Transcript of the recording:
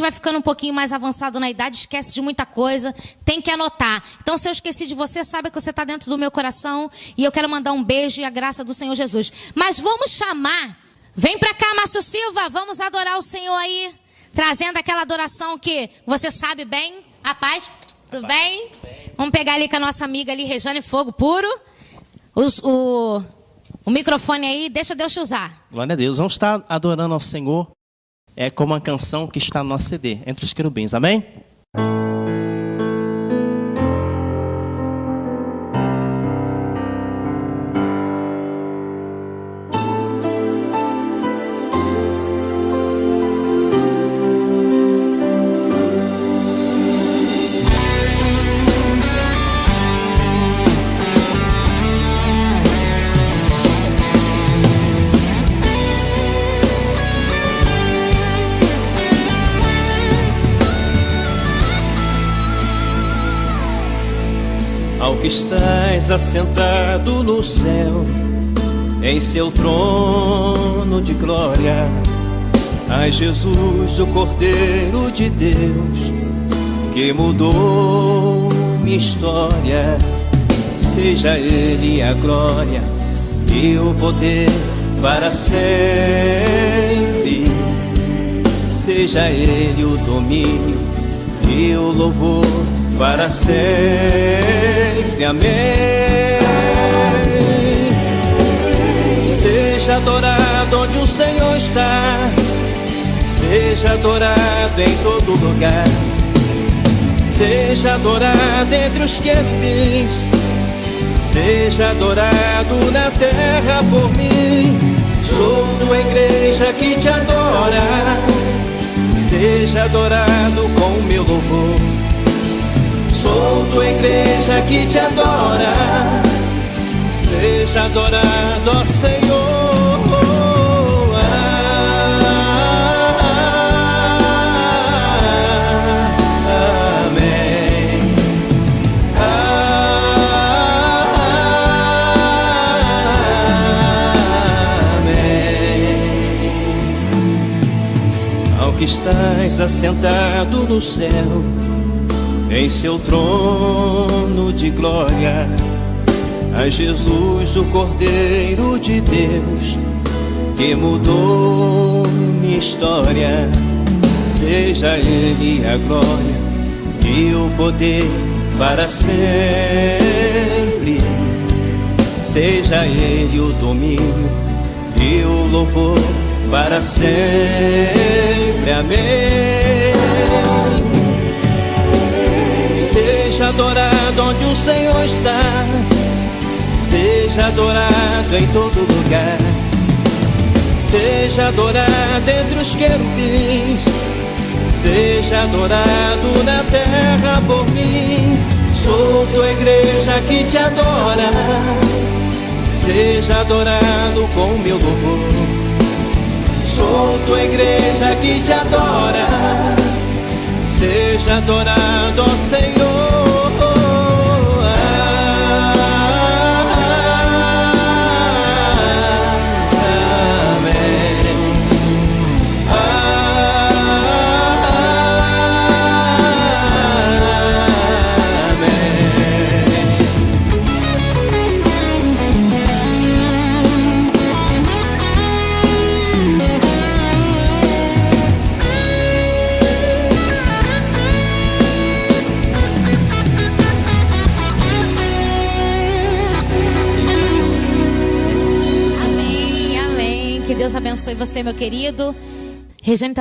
vai ficando um pouquinho mais avançado na idade, esquece de muita coisa, tem que anotar. Então, se eu esqueci de você, saiba que você está dentro do meu coração e eu quero mandar um beijo e a graça do Senhor Jesus. Mas vamos chamar, vem para cá, Márcio Silva, vamos adorar o Senhor aí, trazendo aquela adoração que você sabe bem. A paz, tudo bem? Vamos pegar ali com a nossa amiga ali, Rejane Fogo Puro. O microfone aí, deixa Deus te usar. Glória a Deus. Vamos estar adorando ao Senhor como uma canção que está no nosso CD, Entre os Querubins. Amém? Ao que estás assentado no céu, em seu trono de glória, a Jesus, o Cordeiro de Deus, que mudou minha história. Seja Ele a glória e o poder para sempre. Seja Ele o domínio e o louvor para sempre, amém. Seja adorado onde o Senhor está, seja adorado em todo lugar, seja adorado entre os querubins, seja adorado na terra por mim. Sou tua igreja que te adora, seja adorado com o meu louvor. Sou tua igreja que te adora, seja adorado, ó Senhor. Amém. Amém. Ao que estás assentado no céu, em seu trono de glória, a Jesus, o Cordeiro de Deus, que mudou minha história. Seja Ele a glória e o poder para sempre. Seja Ele o domínio e o louvor para sempre, amém. Seja adorado onde o Senhor está, seja adorado em todo lugar, seja adorado entre os querubins, seja adorado na terra por mim. Sou tua igreja que te adora, seja adorado com o meu louvor. Sou tua igreja que te adora, seja adorado, ó Senhor. Deus abençoe você, meu querido. Rejane tá bem